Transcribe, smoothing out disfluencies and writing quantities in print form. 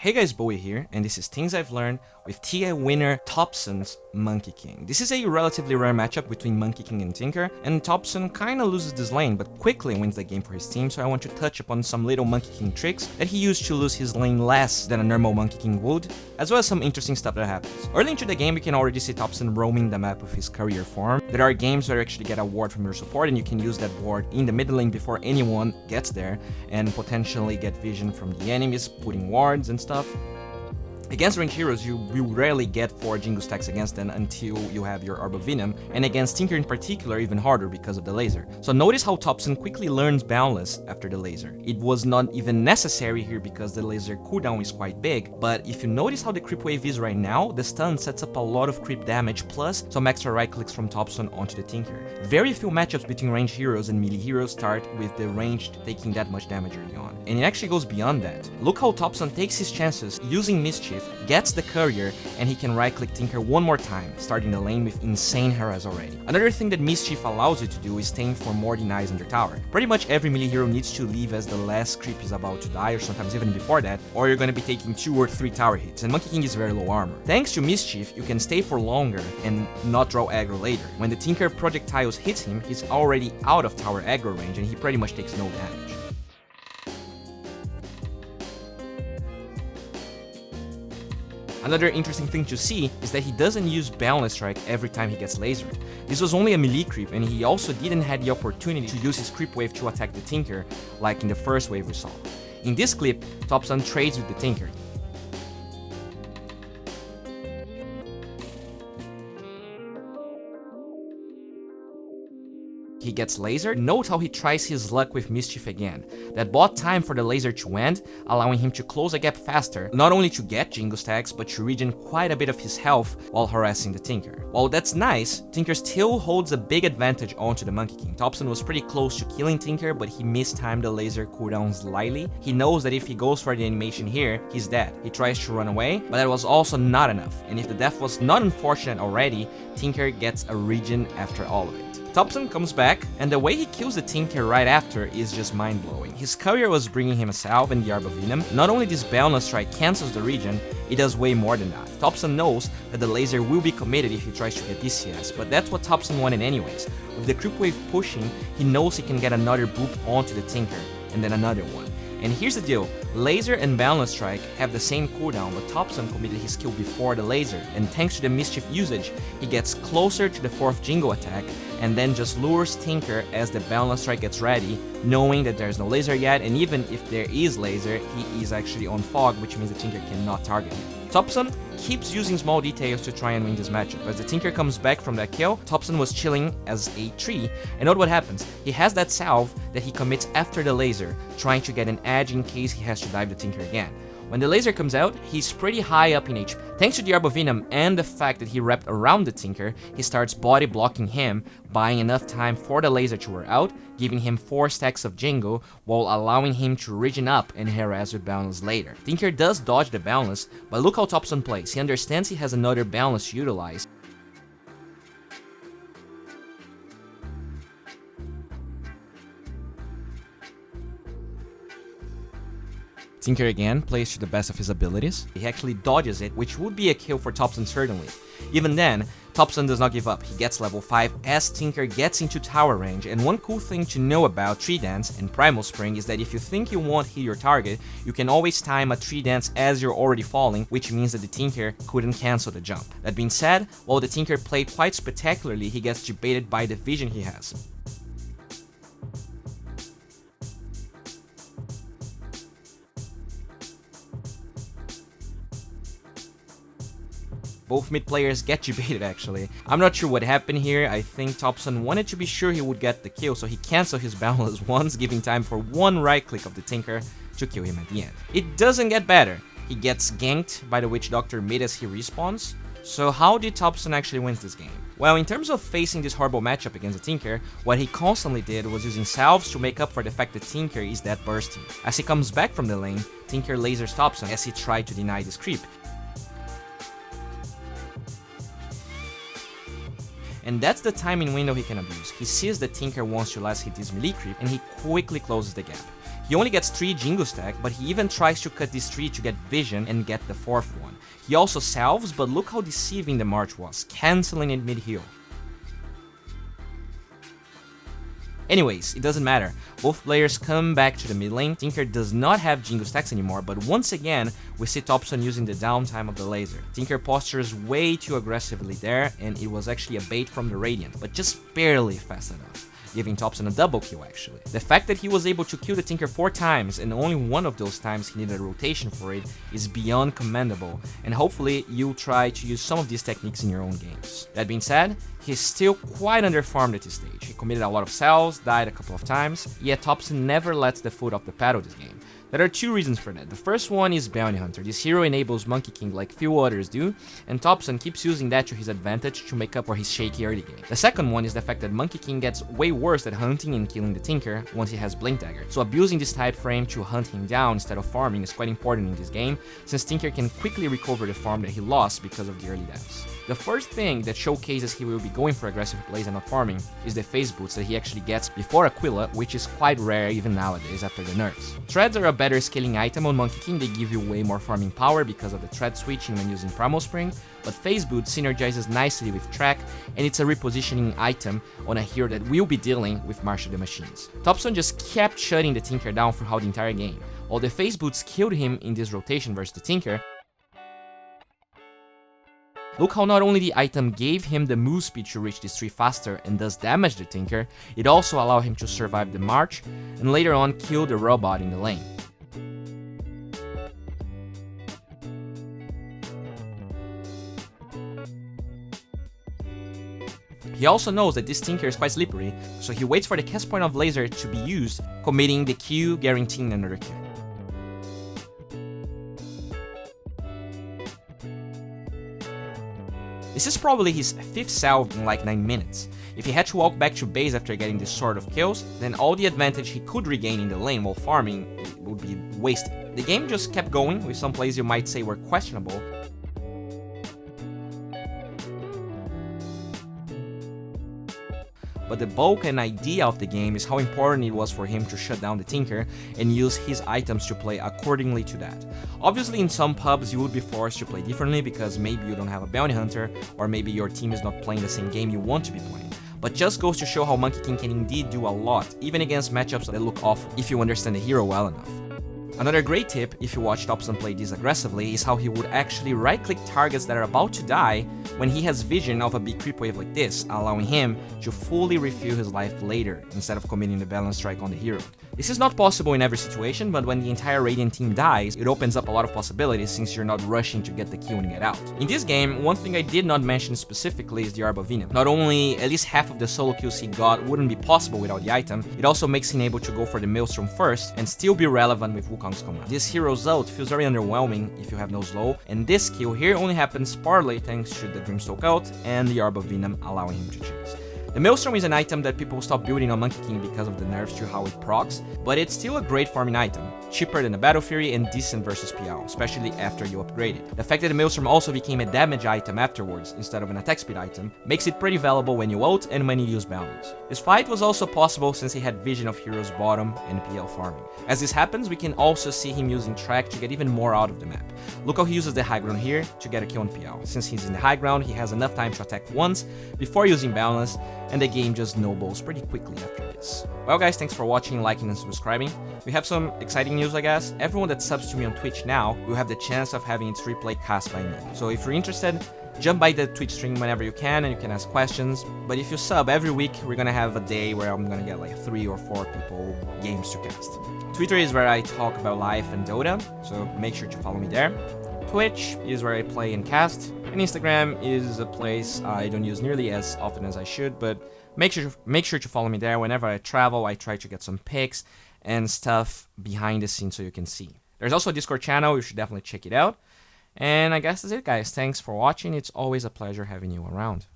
Hey guys, Bowie here, and this is Things I've Learned with TI winner Topson's Monkey King. This is a relatively rare matchup between Monkey King and Tinker, and Topson kinda loses this lane but quickly wins the game for his team, so I want to touch upon some little Monkey King tricks that he used to lose his lane less than a normal Monkey King would, as well as some interesting stuff that happens. Early into the game, you can already see Topson roaming the map with his career form. There are games where you actually get a ward from your support and you can use that ward in the mid lane before anyone gets there, and potentially get vision from the enemies, putting wards and stuff. Against ranged heroes, you rarely get 4 Jingle stacks against them until you have your Orb of Venom, and against Tinker in particular even harder because of the laser. So notice how Topson quickly learns Boundless after the laser. It was not even necessary here because the laser cooldown is quite big, but if you notice how the creep wave is right now, the stun sets up a lot of creep damage plus some extra right clicks from Topson onto the Tinker. Very few matchups between ranged heroes and melee heroes start with the ranged taking that much damage early on, and it actually goes beyond that. Look how Topson takes his chances using Mischief, gets the courier, and he can right-click Tinker one more time, starting the lane with insane harass already. Another thing that Mischief allows you to do is staying for more denies under tower. Pretty much every melee hero needs to leave as the last creep is about to die, or sometimes even before that, or you're gonna be taking 2 or 3 tower hits, and Monkey King is very low armor. Thanks to Mischief, you can stay for longer and not draw aggro later. When the Tinker projectiles hits him, he's already out of tower aggro range and he pretty much takes no damage. Another interesting thing to see is that he doesn't use Boundless Strike every time he gets lasered. This was only a melee creep, and he also didn't have the opportunity to use his creep wave to attack the Tinker like in the first wave we saw. In this clip, Topson trades with the Tinker. He gets lasered. Note how he tries his luck with Mischief again. That bought time for the laser to end, allowing him to close a gap faster, not only to get Jingle stacks, but to regen quite a bit of his health while harassing the Tinker. While that's nice, Tinker still holds a big advantage onto the Monkey King. Topson was pretty close to killing Tinker, but he mistimed the laser cooldown slightly. He knows that if he goes for the animation here, he's dead. He tries to run away, but that was also not enough, and if the death was not unfortunate already, Tinker gets a regen after all of it. Topson comes back, and the way he kills the Tinker right after is just mind-blowing. His courier was bringing him a salve and the Orb of Venom. Not only this Boundless Strike cancels the regen, it does way more than that. Topson knows that the laser will be committed if he tries to get DCS, but that's what Topson wanted anyways. With the creep wave pushing, he knows he can get another boop onto the Tinker, and then another one. And here's the deal, Laser and Boundless Strike have the same cooldown, but Topson committed his kill before the laser, and thanks to the Mischief usage, he gets closer to the 4th Jingle attack, and then just lures Tinker as the Boundless Strike gets ready, knowing that there's no laser yet, and even if there is laser, he is actually on fog, which means the Tinker cannot target him. Topson keeps using small details to try and win this matchup. As the Tinker comes back from that kill, Topson was chilling as a tree, and note what happens. He has that salve that he commits after the laser, trying to get an edge in case he has to dive the Tinker again. When the laser comes out, he's pretty high up in HP. Thanks to the Orb of Venom and the fact that he wrapped around the Tinker, he starts body blocking him, buying enough time for the laser to wear out, giving him 4 stacks of Jingle, while allowing him to regen up and harass with Boundless later. Tinker does dodge the Boundless, but look how Topson plays. He understands he has another Boundless to utilize. Tinker again plays to the best of his abilities. He actually dodges it, which would be a kill for Topson certainly. Even then, Topson does not give up. He gets level 5 as Tinker gets into tower range, and one cool thing to know about Tree Dance and Primal Spring is that if you think you won't hit your target, you can always time a Tree Dance as you're already falling, which means that the Tinker couldn't cancel the jump. That being said, while the Tinker played quite spectacularly, he gets debated by the vision he has. Both mid players get debated actually. I'm not sure what happened here. I think Topson wanted to be sure he would get the kill, so he canceled his Boundless once, giving time for one right click of the Tinker to kill him at the end. It doesn't get better. He gets ganked by the Witch Doctor mid as he respawns. So how did Topson actually win this game? Well, in terms of facing this horrible matchup against the Tinker, what he constantly did was using salves to make up for the fact that Tinker is that bursty. As he comes back from the lane, Tinker lasers Topson as he tried to deny this creep. And that's the timing window he can abuse. He sees that Tinker wants to last hit his melee creep, and he quickly closes the gap. He only gets 3 Jingle stack, but he even tries to cut this tree to get vision and get the 4th one. He also salves, but look how deceiving the march was, cancelling it mid-heal. Anyways, it doesn't matter. Both players come back to the mid lane. Tinker does not have Jingle stacks anymore, but once again, we see Topson using the downtime of the laser. Tinker postures way too aggressively there, and it was actually a bait from the Radiant, but just barely fast enough, giving Topson a double kill actually. The fact that he was able to kill the Tinker 4 times and only one of those times he needed a rotation for it is beyond commendable, and hopefully you'll try to use some of these techniques in your own games. That being said, he's still quite underfarmed at this stage. He committed a lot of cells, died a couple of times, yet Topson never lets the foot off the pedal this game. There are 2 reasons for that. The first one is Bounty Hunter. This hero enables Monkey King like few others do, and Topson keeps using that to his advantage to make up for his shaky early game. The second one is the fact that Monkey King gets way worse at hunting and killing the Tinker once he has Blink Dagger, so abusing this type frame to hunt him down instead of farming is quite important in this game, since Tinker can quickly recover the farm that he lost because of the early deaths. The first thing that showcases he will be going for aggressive plays and not farming is the phase boots that he actually gets before Aquila, which is quite rare even nowadays after the nerfs. Treads are a better scaling item on Monkey King. They give you way more farming power because of the tread switching when using Primal Spring, but phase boot synergizes nicely with track, and it's a repositioning item on a hero that will be dealing with Marshal the Machines. Topson just kept shutting the Tinker down throughout the entire game. While the phase boots killed him in this rotation versus the Tinker, look how not only the item gave him the move speed to reach this tree faster and thus damage the Tinker, it also allowed him to survive the march and later on kill the robot in the lane. He also knows that this Tinker is quite slippery, so he waits for the cast point of laser to be used, committing the Q, guaranteeing another kill. This is probably his 5th salve in like 9 minutes. If he had to walk back to base after getting this sort of kills, then all the advantage he could regain in the lane while farming would be wasted. The game just kept going, with some plays you might say were questionable, but the bulk and idea of the game is how important it was for him to shut down the Tinker and use his items to play accordingly to that. Obviously in some pubs you would be forced to play differently because maybe you don't have a Bounty Hunter, or maybe your team is not playing the same game you want to be playing. But just goes to show how Monkey King can indeed do a lot, even against matchups that look awful, if you understand the hero well enough. Another great tip, if you watch Topson play this aggressively, is how he would actually right-click targets that are about to die when he has vision of a big creep wave like this, allowing him to fully refill his life later, instead of committing the balance strike on the hero. This is not possible in every situation, but when the entire Radiant team dies, it opens up a lot of possibilities since you're not rushing to get the kill and get out. In this game, one thing I did not mention specifically is the Orb of Venom. Not only at least half of the solo kills he got wouldn't be possible without the item, it also makes him able to go for the Maelstrom first and still be relevant with Wukong's command. This hero's ult feels very underwhelming if you have no slow, and this kill here only happens partly thanks to the Grimstalk ult and the Orb of Venom allowing him to chase. The Maelstrom is an item that people stopped building on Monkey King because of the nerfs to how it procs, but it's still a great farming item, cheaper than the Battle Fury and decent versus PL, especially after you upgrade it. The fact that the Maelstrom also became a damage item afterwards instead of an attack speed item makes it pretty valuable when you ult and when you use balance. This fight was also possible since he had vision of heroes bottom and PL farming. As this happens, we can also see him using track to get even more out of the map. Look how he uses the high ground here to get a kill on PL. Since he's in the high ground, he has enough time to attack once before using balance, and the game just snowballs pretty quickly after this. Well guys, thanks for watching, liking and subscribing. We have some exciting news I guess. Everyone that subs to me on Twitch now will have the chance of having its replay cast by me. So if you're interested, jump by the Twitch stream whenever you can and you can ask questions. But if you sub every week, we're gonna have a day where I'm gonna get like 3 or 4 people games to cast. Twitter is where I talk about life and Dota, so make sure to follow me there. Twitch is where I play and cast, and Instagram is a place I don't use nearly as often as I should, but make sure to follow me there. Whenever I travel, I try to get some pics and stuff behind the scenes so you can see. There's also a Discord channel, you should definitely check it out. And I guess that's it guys, thanks for watching, it's always a pleasure having you around.